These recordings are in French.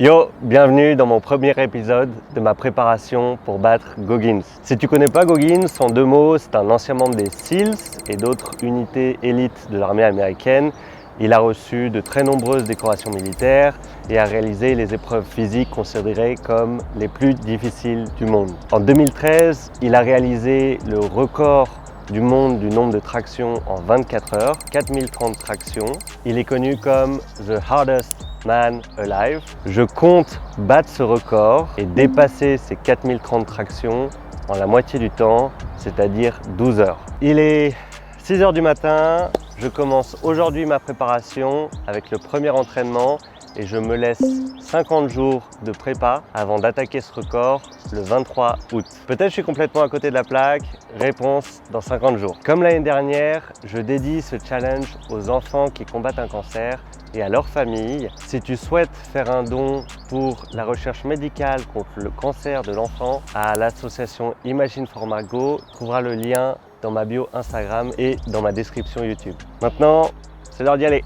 Yo, bienvenue dans mon premier épisode de ma préparation pour battre Goggins. Si tu connais pas Goggins, en deux mots, c'est un ancien membre des SEALs et d'autres unités élites de l'armée américaine. Il a reçu de très nombreuses décorations militaires et a réalisé les épreuves physiques considérées comme les plus difficiles du monde. En 2013, il a réalisé le record du monde du nombre de tractions en 24 heures, 4030 tractions. Il est connu comme The Hardest Man Alive. Je compte battre ce record et dépasser ces 4030 tractions en la moitié du temps, c'est-à-dire 12 heures. Il est 6 heures du matin, je commence aujourd'hui ma préparation avec le premier entraînement et je me laisse 50 jours de prépa avant d'attaquer ce record le 23 août. Peut-être je suis complètement à côté de la plaque, réponse dans 50 jours. Comme l'année dernière, je dédie ce challenge aux enfants qui combattent un cancer et à leur famille. Si tu souhaites faire un don pour la recherche médicale contre le cancer de l'enfant à l'association Imagine for Margot, tu trouveras le lien dans ma bio Instagram et dans ma description YouTube. Maintenant, c'est l'heure d'y aller.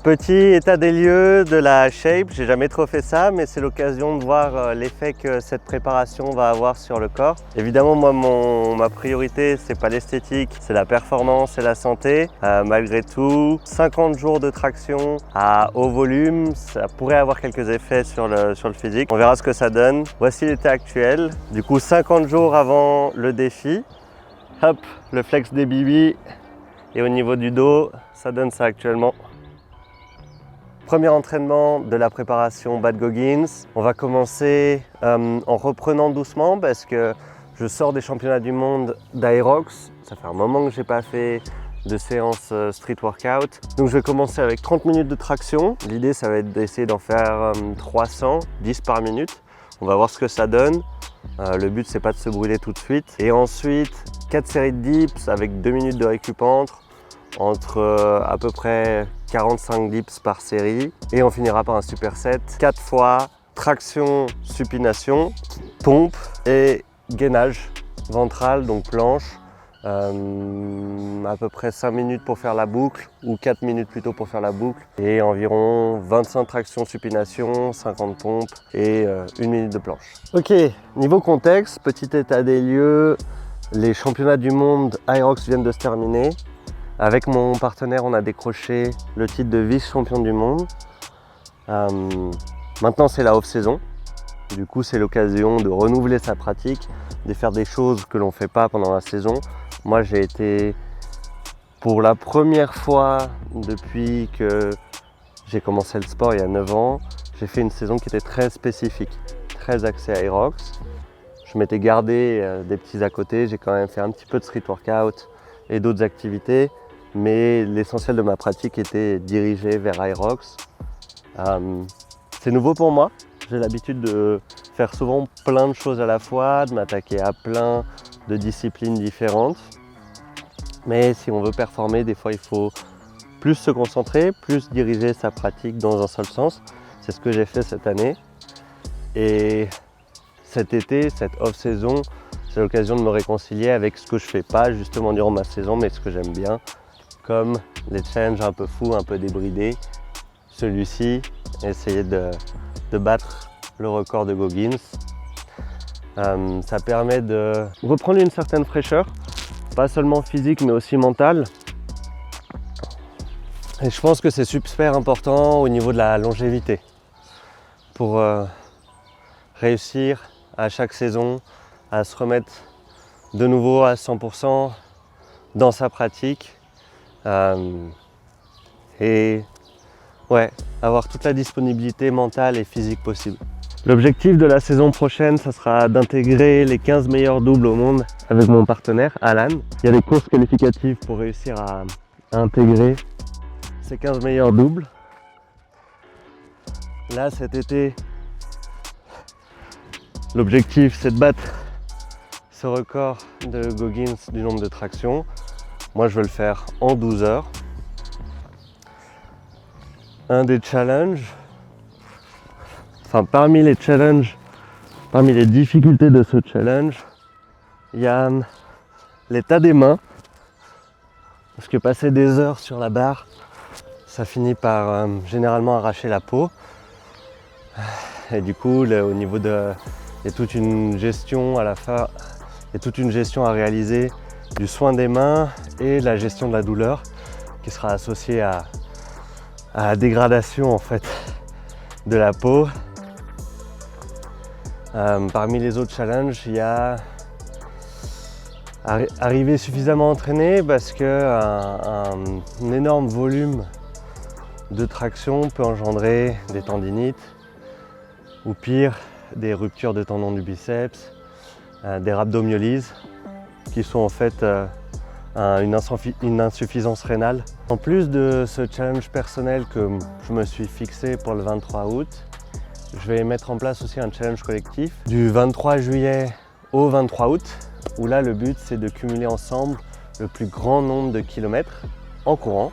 Petit état des lieux de la shape, j'ai jamais trop fait ça, mais c'est l'occasion de voir l'effet que cette préparation va avoir sur le corps. Évidemment, moi, ma priorité, c'est pas l'esthétique, c'est la performance et la santé. Malgré tout, 50 jours de traction à haut volume, ça pourrait avoir quelques effets sur le physique. On verra ce que ça donne. Voici l'état actuel. Du coup, 50 jours avant le défi. Hop, le flex des bibis. Et au niveau du dos, ça donne ça actuellement. Premier entraînement de la préparation Bat Goggins. On va commencer en reprenant doucement parce que je sors des championnats du monde d'Aerox. Ça fait un moment que je n'ai pas fait de séance street workout. Donc je vais commencer avec 30 minutes de traction. L'idée, ça va être d'essayer d'en faire 300, 10 par minute. On va voir ce que ça donne. Le but, c'est pas de se brûler tout de suite. Et ensuite, 4 séries de dips avec 2 minutes de récup entre à peu près 45 dips par série et on finira par un superset 4 fois traction, supination, pompe et gainage ventral, donc planche, à peu près 5 minutes pour faire la boucle ou 4 minutes plutôt pour faire la boucle et environ 25 tractions supination, 50 pompes et 1 minute de planche. Ok, niveau contexte, petit état des lieux, les championnats du monde Aerox viennent de se terminer. Avec mon partenaire, on a décroché le titre de vice-champion du monde. Maintenant, c'est la off-saison. Du coup, c'est l'occasion de renouveler sa pratique, de faire des choses que l'on ne fait pas pendant la saison. Moi, j'ai été, pour la première fois depuis que j'ai commencé le sport il y a 9 ans, j'ai fait une saison qui était très spécifique, très axée à Aerox. Je m'étais gardé des petits à côté, j'ai quand même fait un petit peu de street workout et d'autres activités. Mais l'essentiel de ma pratique était dirigé vers Aerox. C'est nouveau pour moi. J'ai l'habitude de faire souvent plein de choses à la fois, de m'attaquer à plein de disciplines différentes. Mais si on veut performer, des fois il faut plus se concentrer, plus diriger sa pratique dans un seul sens. C'est ce que j'ai fait cette année. Et cet été, cette off-saison, c'est l'occasion de me réconcilier avec ce que je fais pas justement durant ma saison, mais ce que j'aime bien. Comme les challenges un peu fous, un peu débridés. Celui-ci, essayer de battre le record de Goggins. Ça permet de reprendre une certaine fraîcheur, pas seulement physique mais aussi mentale. Et je pense que c'est super important au niveau de la longévité pour réussir à chaque saison à se remettre de nouveau à 100% dans sa pratique. Et ouais, avoir toute la disponibilité mentale et physique possible. L'objectif de la saison prochaine, ça sera d'intégrer les 15 meilleurs doubles au monde avec mon partenaire Alan. Il y a des courses qualificatives pour réussir à intégrer ces 15 meilleurs doubles. Là, cet été, l'objectif, c'est de battre ce record de Goggins du nombre de tractions. Moi, je veux le faire en 12 heures. Un des challenges, parmi les difficultés de ce challenge, il y a l'état des mains. Parce que passer des heures sur la barre, ça finit par généralement arracher la peau. Et du coup, au niveau de... Il y a toute une gestion à la fin, il y a toute une gestion à réaliser du soin des mains et la gestion de la douleur qui sera associée à la dégradation en fait de la peau. Parmi les autres challenges, il y a arriver suffisamment entraîné parce qu'un énorme volume de traction peut engendrer des tendinites ou pire, des ruptures de tendons du biceps, des rhabdomyolyses qui sont en fait une insuffisance rénale. En plus de ce challenge personnel que je me suis fixé pour le 23 août, je vais mettre en place aussi un challenge collectif du 23 juillet au 23 août où là le but c'est de cumuler ensemble le plus grand nombre de kilomètres en courant.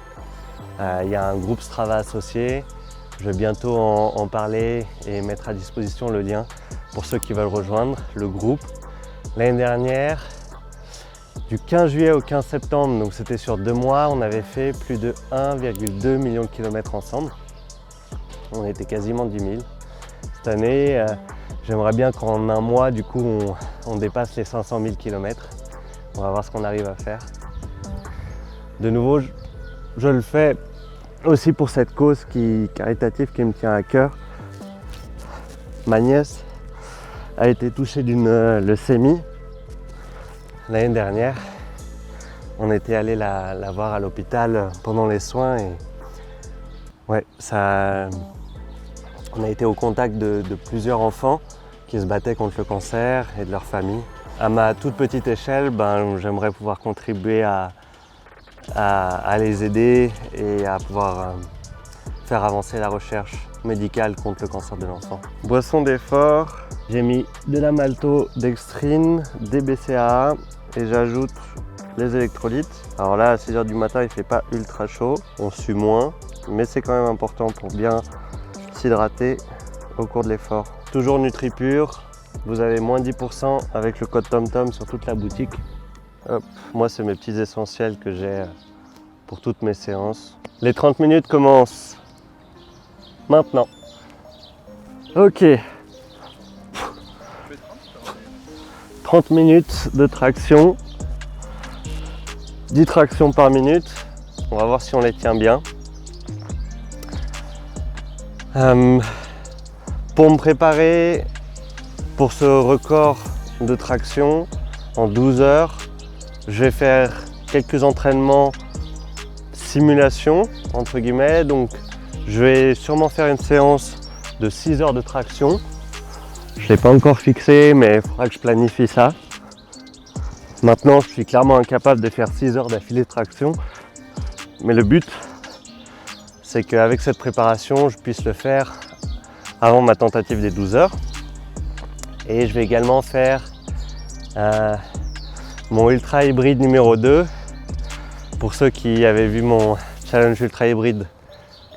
Il y a un groupe Strava associé. Je vais bientôt en parler et mettre à disposition le lien pour ceux qui veulent rejoindre le groupe. L'année dernière, du 15 juillet au 15 septembre, donc c'était sur 2 mois, on avait fait plus de 1,2 million de kilomètres ensemble. On était quasiment 10 000. Cette année, j'aimerais bien qu'en un mois, du coup, on dépasse les 500 000 kilomètres. On va voir ce qu'on arrive à faire. De nouveau, je le fais aussi pour cette cause caritative qui me tient à cœur. Ma nièce a été touchée d'une leucémie l'année dernière. On était allé la voir à l'hôpital pendant les soins et ouais, on a été au contact de plusieurs enfants qui se battaient contre le cancer et de leur famille. À ma toute petite échelle, j'aimerais pouvoir contribuer à les aider et à pouvoir faire avancer la recherche médicale contre le cancer de l'enfant. Boisson d'effort, j'ai mis de la maltodextrine, des BCAA et j'ajoute les électrolytes. Alors là, à 6 h du matin, il ne fait pas ultra chaud, on sue moins, mais c'est quand même important pour bien s'hydrater au cours de l'effort. Toujours NutriPure, vous avez moins 10% avec le code TomTom sur toute la boutique. Hop. Moi, c'est mes petits essentiels que j'ai pour toutes mes séances. Les 30 minutes commencent maintenant. Ok. 30 minutes de traction. 10 tractions par minute. On va voir si on les tient bien. Pour me préparer pour ce record de traction en 12 heures, je vais faire quelques entraînements simulation entre guillemets, donc je vais sûrement faire une séance de 6 heures de traction. Je ne l'ai pas encore fixé, mais il faudra que je planifie ça. Maintenant, je suis clairement incapable de faire 6 heures d'affilée de traction, mais le but c'est qu'avec cette préparation, je puisse le faire avant ma tentative des 12 heures. Et je vais également faire mon ultra hybride numéro 2. Pour ceux qui avaient vu mon challenge ultra hybride,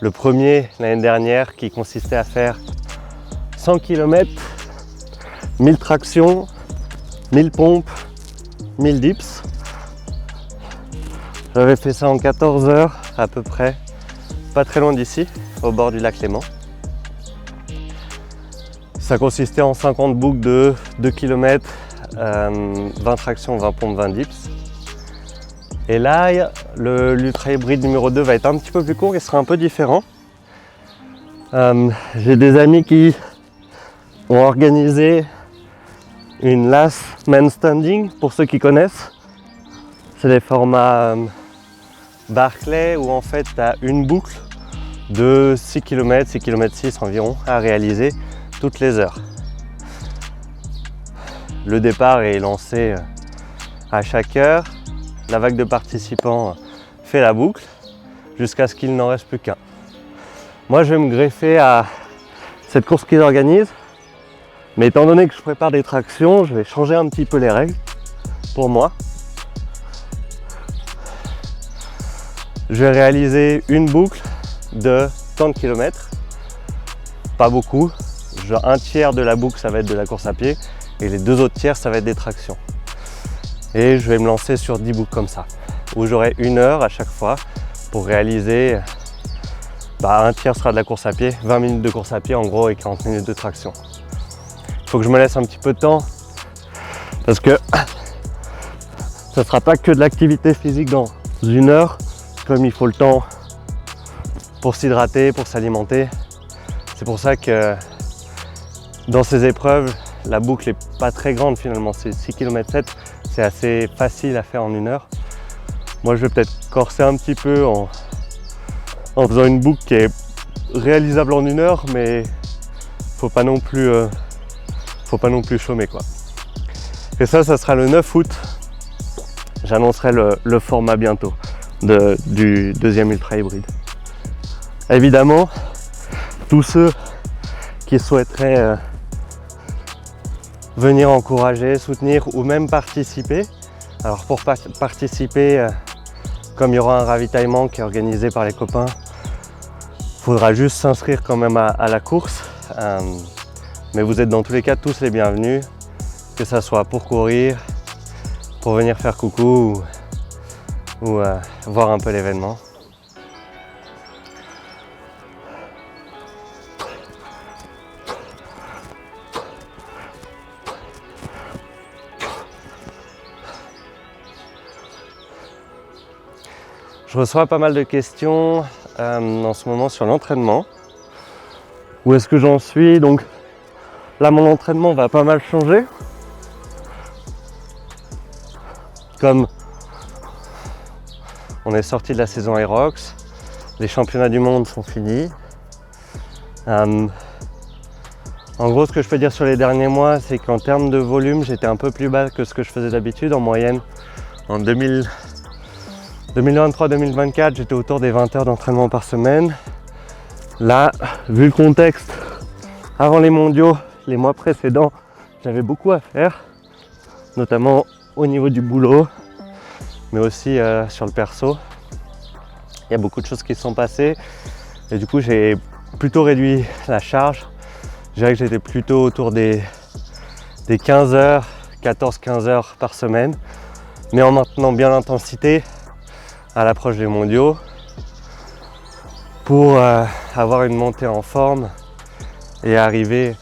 le premier l'année dernière, qui consistait à faire 100 km, 1000 tractions, 1000 pompes, 1000 dips. J'avais fait ça en 14 heures à peu près, pas très loin d'ici, au bord du lac Léman. Ça consistait en 50 boucles de 2 km, 20 tractions, 20 pompes, 20 dips. Et là, l'ultra hybride numéro 2 va être un petit peu plus court et sera un peu différent. J'ai des amis qui ont organisé une Last Man Standing, pour ceux qui connaissent. C'est des formats Barclay où en fait tu as une boucle de 6 km, 6 km 6 environ à réaliser toutes les heures. Le départ est lancé à chaque heure. La vague de participants fait la boucle jusqu'à ce qu'il n'en reste plus qu'un. Moi, je vais me greffer à cette course qu'ils organisent. Mais étant donné que je prépare des tractions, je vais changer un petit peu les règles pour moi. Je vais réaliser une boucle de tant de kilomètres. Pas beaucoup. Un tiers de la boucle, ça va être de la course à pied. Et les 2 autres tiers, ça va être des tractions. Et je vais me lancer sur 10 boucles comme ça, où j'aurai 1 heure à chaque fois pour réaliser un tiers sera de la course à pied, 20 minutes de course à pied en gros et 40 minutes de traction. Il faut que je me laisse un petit peu de temps parce que ça ne sera pas que de l'activité physique dans 1 heure, comme il faut le temps pour s'hydrater, pour s'alimenter. C'est pour ça que dans ces épreuves, la boucle n'est pas très grande finalement, c'est 6 km 7, c'est assez facile à faire en 1 heure. Moi je vais peut-être corser un petit peu en faisant une boucle qui est réalisable en 1 heure, mais faut pas non plus chômer quoi. Et ça sera le 9 août. J'annoncerai le format bientôt du deuxième ultra hybride. Évidemment, tous ceux qui souhaiteraient venir encourager, soutenir ou même participer. Alors pour participer, comme il y aura un ravitaillement qui est organisé par les copains, il faudra juste s'inscrire quand même à la course. Mais vous êtes dans tous les cas tous les bienvenus, que ça soit pour courir, pour venir faire coucou ou voir un peu l'événement. Je reçois pas mal de questions en ce moment sur l'entraînement. Où est-ce que j'en suis? Donc là, mon entraînement va pas mal changer. Comme on est sorti de la saison Aerox, les championnats du monde sont finis. En gros, ce que je peux dire sur les derniers mois, c'est qu'en termes de volume, j'étais un peu plus bas que ce que je faisais d'habitude. En moyenne, en 2023-2024, j'étais autour des 20 heures d'entraînement par semaine. Là, vu le contexte, avant les mondiaux, les mois précédents, j'avais beaucoup à faire, notamment au niveau du boulot, mais aussi sur le perso. Il y a beaucoup de choses qui se sont passées et du coup, j'ai plutôt réduit la charge. Je dirais que j'étais plutôt autour des 15 heures, 14-15 heures par semaine, mais en maintenant bien l'intensité à l'approche des mondiaux pour avoir une montée en forme et arriver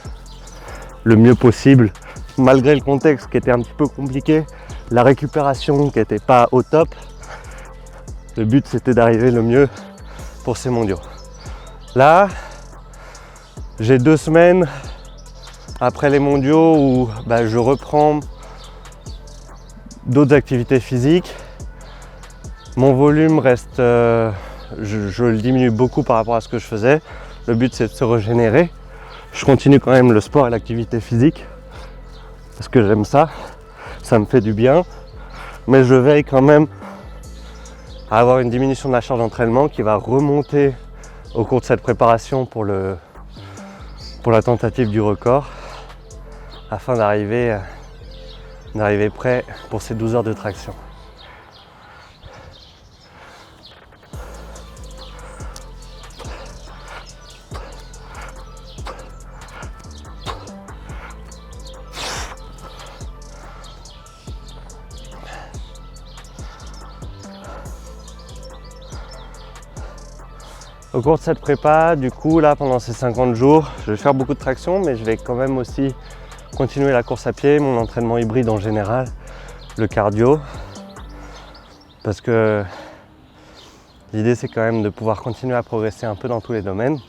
le mieux possible malgré le contexte qui était un petit peu compliqué, la récupération qui n'était pas au top. Le but c'était d'arriver le mieux pour ces mondiaux. Là, j'ai 2 semaines après les mondiaux où je reprends d'autres activités physiques. Mon volume reste, je le diminue beaucoup par rapport à ce que je faisais. Le but c'est de se régénérer. Je continue quand même le sport et l'activité physique parce que j'aime ça, ça me fait du bien. Mais je veille quand même à avoir une diminution de la charge d'entraînement qui va remonter au cours de cette préparation pour la tentative du record afin d'arriver prêt pour ces 12 heures de traction. Au cours de cette prépa, du coup, là, pendant ces 50 jours, je vais faire beaucoup de traction, mais je vais quand même aussi continuer la course à pied, mon entraînement hybride en général, le cardio. Parce que l'idée, c'est quand même de pouvoir continuer à progresser un peu dans tous les domaines.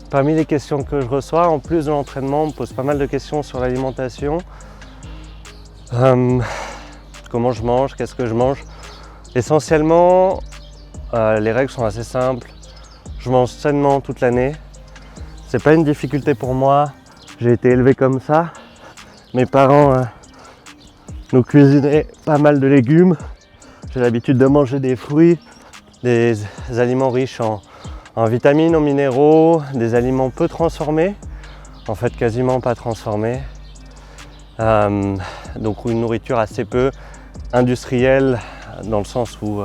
Parmi les questions que je reçois, en plus de l'entraînement, on me pose pas mal de questions sur l'alimentation. Comment je mange, qu'est-ce que je mange. Essentiellement, les règles sont assez simples. Je mange sainement toute l'année. C'est pas une difficulté pour moi. J'ai été élevé comme ça. Mes parents nous cuisinaient pas mal de légumes. J'ai l'habitude de manger des fruits, des aliments riches en vitamines, en minéraux, des aliments peu transformés, en fait quasiment pas transformés. Donc une nourriture assez peu industrielle dans le sens où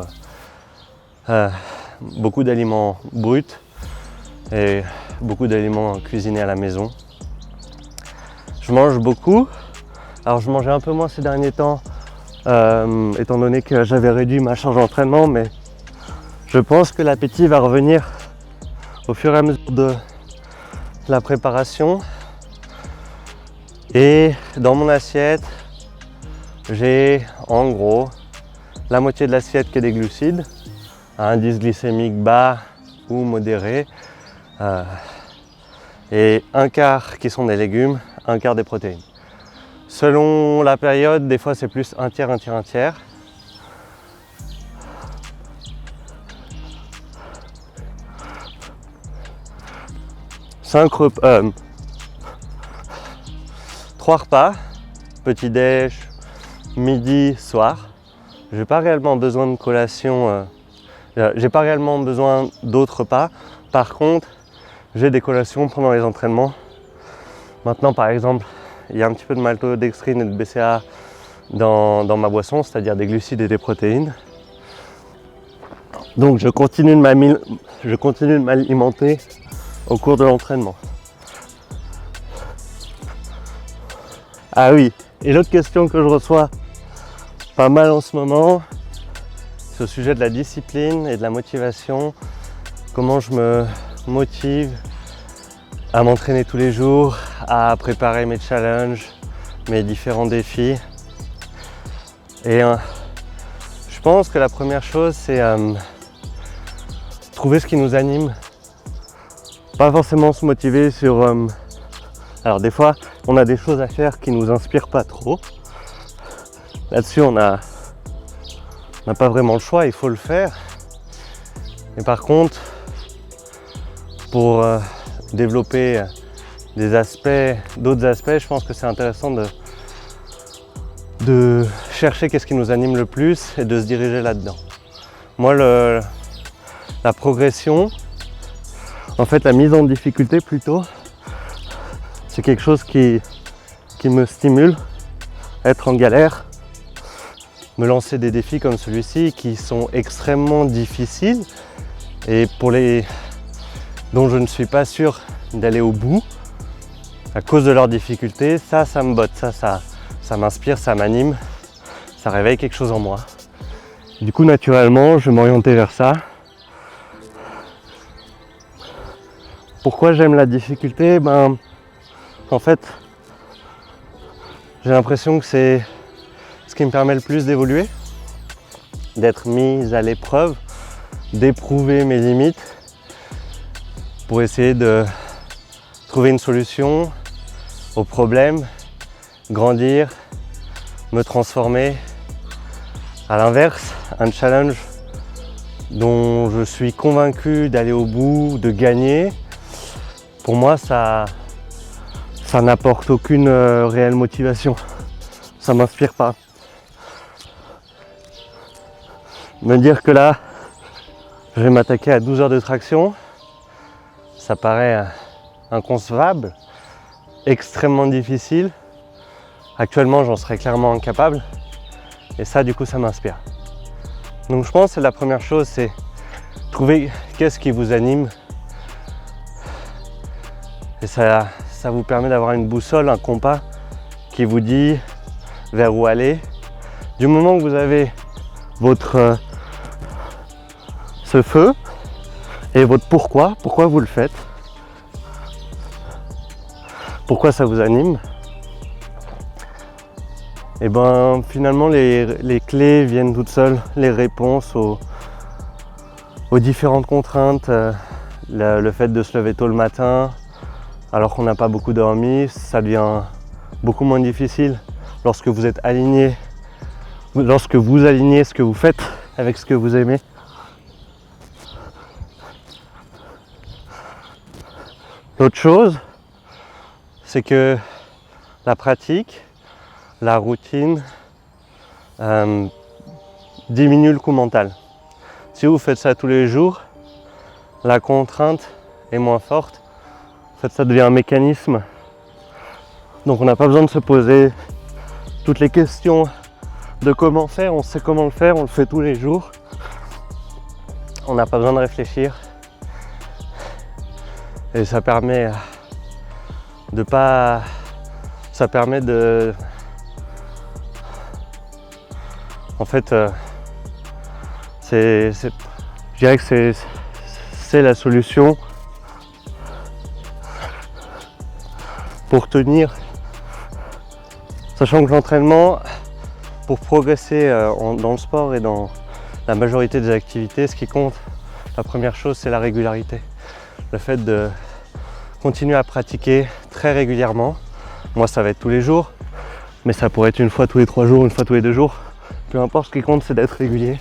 beaucoup d'aliments bruts et beaucoup d'aliments cuisinés à la maison. Je mange beaucoup. Alors je mangeais un peu moins ces derniers temps, étant donné que j'avais réduit ma charge d'entraînement, mais je pense que l'appétit va revenir au fur et à mesure de la préparation. Et dans mon assiette, j'ai en gros la moitié de l'assiette qui est des glucides, à indice glycémique bas ou modéré, et un quart qui sont des légumes, un quart des protéines. Selon la période, des fois c'est plus un tiers, un tiers, un tiers. Trois repas, petit déj, midi, soir. J'ai pas réellement besoin de collation, j'ai pas réellement besoin d'autres repas. Par contre, j'ai des collations pendant les entraînements. Maintenant, par exemple, il y a un petit peu de maltodextrine et de BCAA dans ma boisson, c'est-à-dire des glucides et des protéines. Donc je continue de m'alimenter au cours de l'entraînement. Ah oui, et l'autre question que je reçois pas mal en ce moment, c'est au sujet de la discipline et de la motivation. Comment je me motive à m'entraîner tous les jours, à préparer mes challenges, mes différents défis. Et je pense que la première chose, c'est trouver ce qui nous anime. Pas forcément se motiver sur... Alors des fois, on a des choses à faire qui nous inspirent pas trop. Là-dessus, on n'a pas vraiment le choix, il faut le faire. Mais par contre, pour développer d'autres aspects, je pense que c'est intéressant de chercher qu'est-ce qui nous anime le plus et de se diriger là-dedans. Moi, la progression, en fait la mise en difficulté plutôt, c'est quelque chose qui me stimule, être en galère, me lancer des défis comme celui-ci qui sont extrêmement difficiles et dont je ne suis pas sûr d'aller au bout à cause de leurs difficultés. Ça me botte, ça m'inspire, ça m'anime, ça réveille quelque chose en moi. Du coup, naturellement, je vais m'orienter vers ça. Pourquoi j'aime la difficulté? En fait, j'ai l'impression que c'est ce qui me permet le plus d'évoluer, d'être mis à l'épreuve, d'éprouver mes limites pour essayer de trouver une solution au problème, grandir, me transformer. À l'inverse, un challenge dont je suis convaincu d'aller au bout, de gagner, pour moi ça n'apporte aucune réelle motivation. Ça m'inspire pas. Me dire que là, je vais m'attaquer à 12 heures de traction, ça paraît inconcevable, extrêmement difficile. Actuellement, j'en serais clairement incapable. Et ça, du coup, ça m'inspire. Donc je pense que la première chose, c'est trouver qu'est-ce qui vous anime. Et ça vous permet d'avoir une boussole, un compas qui vous dit vers où aller. Du moment que vous avez ce feu et votre pourquoi vous le faites, pourquoi ça vous anime, et finalement les clés viennent toutes seules, les réponses aux différentes contraintes, le fait de se lever tôt le matin alors qu'on n'a pas beaucoup dormi, ça devient beaucoup moins difficile lorsque vous êtes aligné, lorsque vous alignez ce que vous faites avec ce que vous aimez. L'autre chose, c'est que la pratique, la routine diminue le coût mental. Si vous faites ça tous les jours, la contrainte est moins forte. En fait, ça devient un mécanisme. Donc on n'a pas besoin de se poser toutes les questions de comment faire. On sait comment le faire, on le fait tous les jours. on n'a pas besoin de réfléchir. Et ça permet de pas... Ça permet de... En fait, je dirais que c'est la solution pour tenir, sachant que l'entraînement, pour progresser dans le sport et dans la majorité des activités, ce qui compte, la première chose, c'est la régularité. Le fait de continuer à pratiquer très régulièrement. Moi, ça va être tous les jours, mais ça pourrait être une fois tous les 3 jours, une fois tous les 2 jours. Peu importe, ce qui compte, c'est d'être régulier.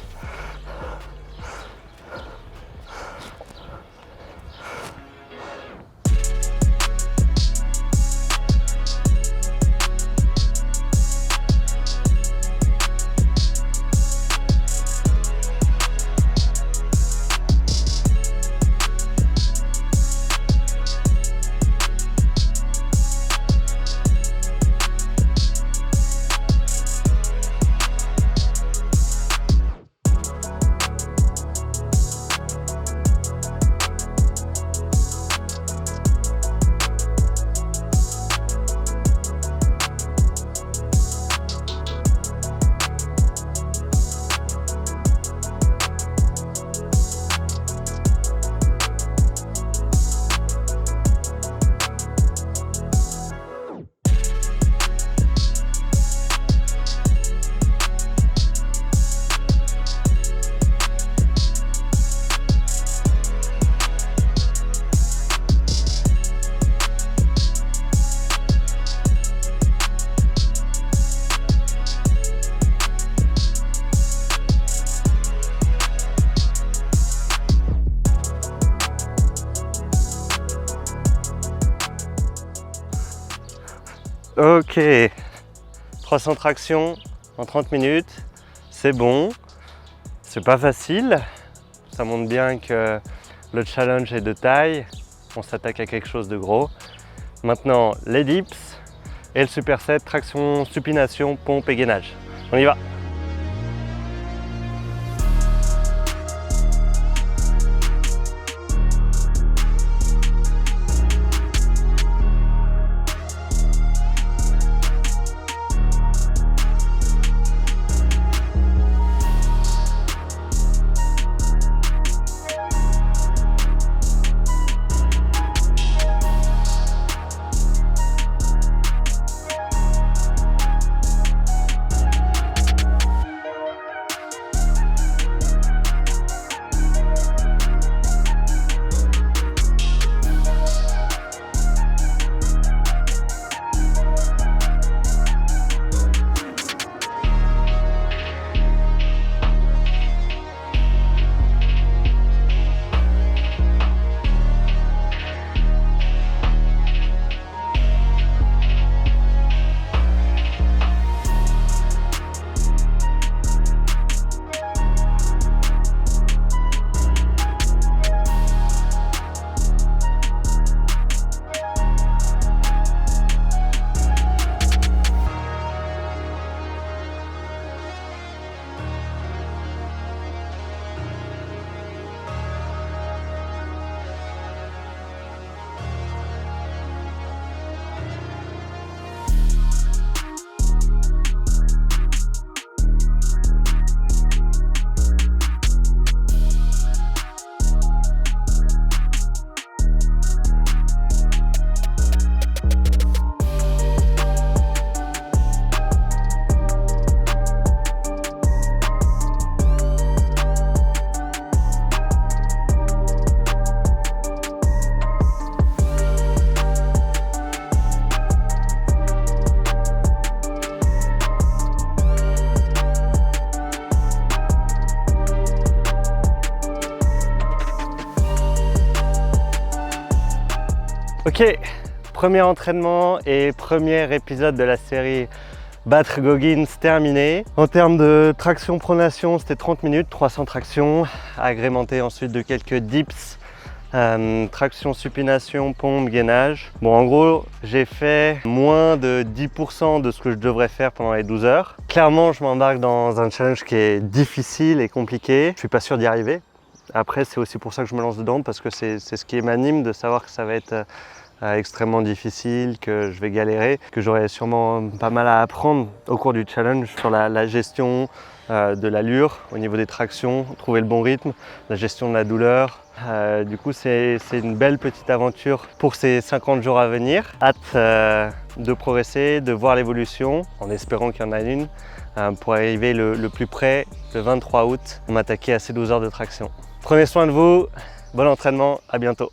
Ok, 300 tractions en 30 minutes, c'est bon, c'est pas facile, ça montre bien que le challenge est de taille, on s'attaque à quelque chose de gros. Maintenant les dips et le superset, traction, supination, pompe et gainage. On y va! Ok, premier entraînement et premier épisode de la série Battre Goggins terminé. En termes de traction pronation, c'était 30 minutes, 300 tractions, agrémenté ensuite de quelques dips, traction supination, pompe, gainage. Bon, en gros, j'ai fait moins de 10% de ce que je devrais faire pendant les 12 heures. Clairement, je m'embarque dans un challenge qui est difficile et compliqué. Je suis pas sûr d'y arriver. Après, c'est aussi pour ça que je me lance dedans, parce que c'est ce qui m'anime, de savoir que ça va être extrêmement difficile, que je vais galérer, que j'aurai sûrement pas mal à apprendre au cours du challenge sur la gestion de l'allure au niveau des tractions, trouver le bon rythme, la gestion de la douleur. Du coup, c'est une belle petite aventure pour ces 50 jours à venir. Hâte de progresser, de voir l'évolution, en espérant qu'il y en a une, pour arriver le plus près, le 23 août, m'attaquer à ces 12 heures de traction. Prenez soin de vous, bon entraînement, à bientôt.